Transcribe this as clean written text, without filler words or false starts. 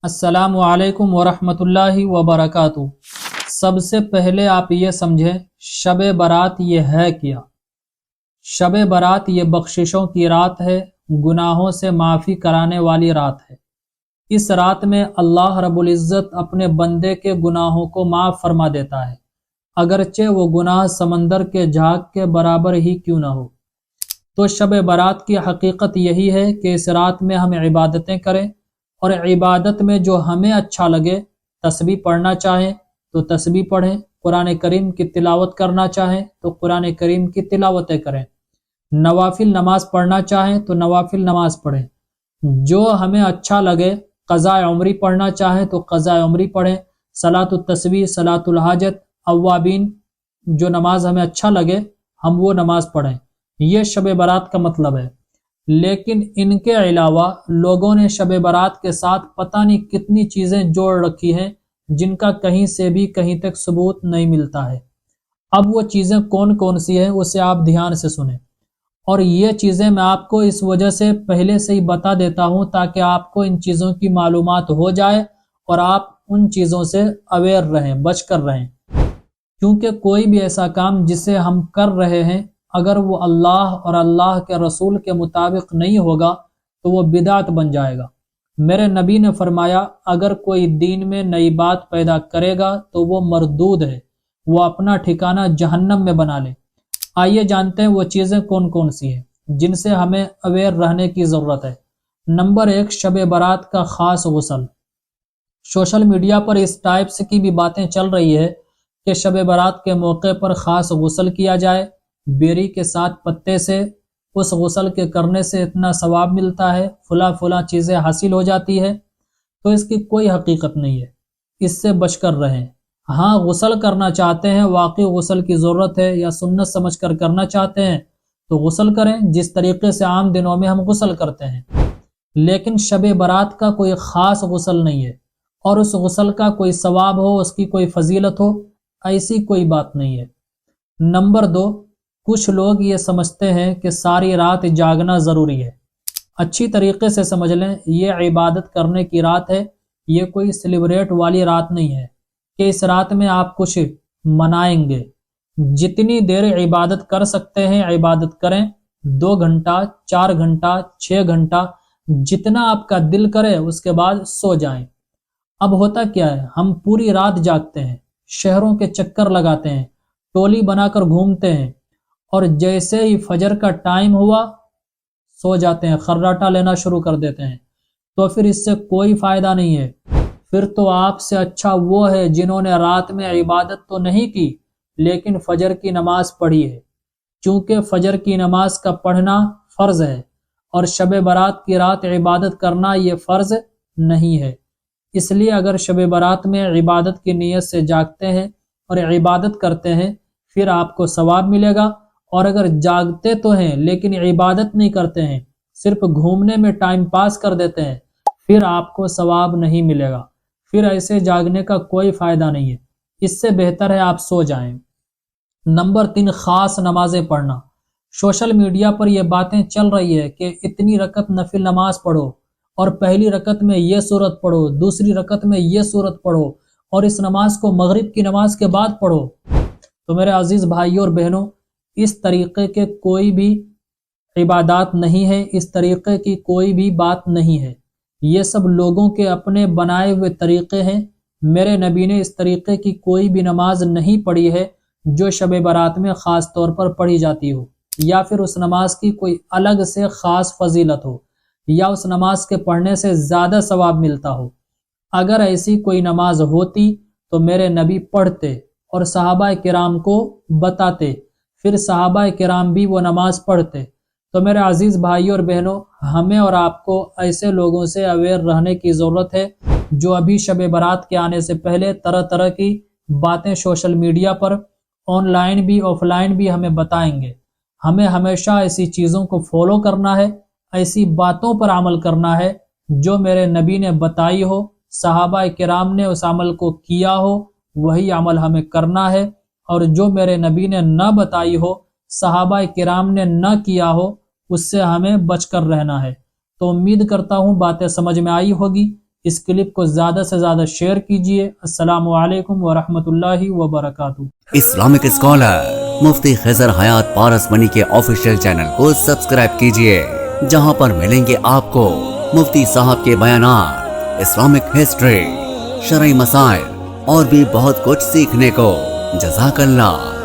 السلام علیکم ورحمۃ اللہ وبرکاتہ۔ سب سے پہلے آپ یہ سمجھیں شب برات یہ ہے کیا؟ شب برات یہ بخششوں کی رات ہے، گناہوں سے معافی کرانے والی رات ہے۔ اس رات میں اللہ رب العزت اپنے بندے کے گناہوں کو معاف فرما دیتا ہے، اگرچہ وہ گناہ سمندر کے جھاگ کے برابر ہی کیوں نہ ہو۔ تو شب برات کی حقیقت یہی ہے کہ اس رات میں ہم عبادتیں کریں، اور عبادت میں جو ہمیں اچھا لگے، تسبیح پڑھنا چاہیں تو تسبیح پڑھیں، قرآن کریم کی تلاوت کرنا چاہیں تو قرآن کریم کی تلاوتیں کریں، نوافل نماز پڑھنا چاہیں تو نوافل نماز پڑھیں، جو ہمیں اچھا لگے، قضاء عمری پڑھنا چاہیں تو قضاء عمری پڑھیں، صلاۃ التسبیح، صلاۃ الحاجت، اوابین، جو نماز ہمیں اچھا لگے ہم وہ نماز پڑھیں۔ یہ شب برات کا مطلب ہے۔ لیکن ان کے علاوہ لوگوں نے شب برات کے ساتھ پتہ نہیں کتنی چیزیں جوڑ رکھی ہیں جن کا کہیں سے بھی کہیں تک ثبوت نہیں ملتا ہے۔ اب وہ چیزیں کون کون سی ہیں اسے آپ دھیان سے سنیں، اور یہ چیزیں میں آپ کو اس وجہ سے پہلے سے ہی بتا دیتا ہوں تاکہ آپ کو ان چیزوں کی معلومات ہو جائے اور آپ ان چیزوں سے اویئر رہیں، بچ کر رہیں، کیونکہ کوئی بھی ایسا کام جسے ہم کر رہے ہیں اگر وہ اللہ اور اللہ کے رسول کے مطابق نہیں ہوگا تو وہ بدعت بن جائے گا۔ میرے نبی نے فرمایا اگر کوئی دین میں نئی بات پیدا کرے گا تو وہ مردود ہے، وہ اپنا ٹھکانہ جہنم میں بنا لے۔ آئیے جانتے ہیں وہ چیزیں کون کون سی ہیں جن سے ہمیں اویئر رہنے کی ضرورت ہے۔ نمبر 1، شب برات کا خاص غسل۔ سوشل میڈیا پر اس ٹائپس کی بھی باتیں چل رہی ہے کہ شب برات کے موقع پر خاص غسل کیا جائے، بیری کے ساتھ پتے سے، اس غسل کے کرنے سے اتنا ثواب ملتا ہے، فلاں چیزیں حاصل ہو جاتی ہے۔ تو اس کی کوئی حقیقت نہیں ہے، اس سے بچ کر رہیں۔ ہاں، غسل کرنا چاہتے ہیں، واقعی غسل کی ضرورت ہے یا سنت سمجھ کر کرنا چاہتے ہیں تو غسل کریں جس طریقے سے عام دنوں میں ہم غسل کرتے ہیں، لیکن شب برات کا کوئی خاص غسل نہیں ہے اور اس غسل کا کوئی ثواب ہو، اس کی کوئی فضیلت ہو، ایسی کوئی بات نہیں ہے۔ نمبر 2، کچھ لوگ یہ سمجھتے ہیں کہ ساری رات جاگنا ضروری ہے۔ اچھی طریقے سے سمجھ لیں، یہ عبادت کرنے کی رات ہے، یہ کوئی سیلیبریٹ والی رات نہیں ہے کہ اس رات میں آپ کچھ منائیں گے۔ جتنی دیر عبادت کر سکتے ہیں عبادت کریں، 2 گھنٹہ، 4 گھنٹہ، 6 گھنٹہ، جتنا آپ کا دل کرے، اس کے بعد سو جائیں۔ اب ہوتا کیا ہے، ہم پوری رات جاگتے ہیں، شہروں کے چکر لگاتے ہیں، ٹولی بنا کر گھومتے ہیں، اور جیسے ہی فجر کا ٹائم ہوا سو جاتے ہیں، خراٹہ لینا شروع کر دیتے ہیں۔ تو پھر اس سے کوئی فائدہ نہیں ہے۔ پھر تو آپ سے اچھا وہ ہے جنہوں نے رات میں عبادت تو نہیں کی لیکن فجر کی نماز پڑھی ہے، چونکہ فجر کی نماز کا پڑھنا فرض ہے اور شب برات کی رات عبادت کرنا یہ فرض نہیں ہے۔ اس لیے اگر شب برات میں عبادت کی نیت سے جاگتے ہیں اور عبادت کرتے ہیں پھر آپ کو ثواب ملے گا، اور اگر جاگتے تو ہیں لیکن عبادت نہیں کرتے ہیں، صرف گھومنے میں ٹائم پاس کر دیتے ہیں، پھر آپ کو ثواب نہیں ملے گا۔ پھر ایسے جاگنے کا کوئی فائدہ نہیں ہے، اس سے بہتر ہے آپ سو جائیں۔ نمبر 3، خاص نمازیں پڑھنا۔ سوشل میڈیا پر یہ باتیں چل رہی ہے کہ اتنی رکعت نفل نماز پڑھو، اور پہلی رکعت میں یہ سورت پڑھو، دوسری رکعت میں یہ سورت پڑھو، اور اس نماز کو مغرب کی نماز کے بعد پڑھو۔ تو میرے عزیز بھائیوں اور بہنوں، اس طریقے کے کوئی بھی عبادات نہیں ہے، اس طریقے کی کوئی بھی بات نہیں ہے، یہ سب لوگوں کے اپنے بنائے ہوئے طریقے ہیں۔ میرے نبی نے اس طریقے کی کوئی بھی نماز نہیں پڑھی ہے جو شب برات میں خاص طور پر پڑھی جاتی ہو، یا پھر اس نماز کی کوئی الگ سے خاص فضیلت ہو، یا اس نماز کے پڑھنے سے زیادہ ثواب ملتا ہو۔ اگر ایسی کوئی نماز ہوتی تو میرے نبی پڑھتے اور صحابہ کرام کو بتاتے، پھر صحابہ کرام بھی وہ نماز پڑھتے۔ تو میرے عزیز بھائیوں اور بہنوں، ہمیں اور آپ کو ایسے لوگوں سے اویئر رہنے کی ضرورت ہے جو ابھی شب برات کے آنے سے پہلے طرح طرح کی باتیں social media per on line بھی آف لائن بھی ہمیں بتائیں گے۔ ہمیں ہمیشہ ایسی چیزوں کو فالو کرنا ہے، ایسی باتوں پر عمل کرنا ہے جو میرے نبی نے بتائی ہو، صحابہ کرام نے اس عمل کو کیا ہو، وہی عمل ہمیں کرنا ہے، اور جو میرے نبی نے نہ بتائی ہو، صحابہ کرام نے نہ کیا ہو، اس سے ہمیں بچ کر رہنا ہے۔ تو امید کرتا ہوں باتیں سمجھ میں آئی ہوگی۔ اس کلپ کو زیادہ سے زیادہ شیئر کیجئے۔ السلام علیکم ورحمۃ اللہ وبرکاتہ۔ اسلامک اسکالر مفتی خضر حیات پارس منی کے آفیشیل چینل کو سبسکرائب کیجئے، جہاں پر ملیں گے آپ کو مفتی صاحب کے بیانات، اسلامک ہسٹری، شرعی مسائل اور بھی بہت کچھ سیکھنے کو۔ جزاک اللہ۔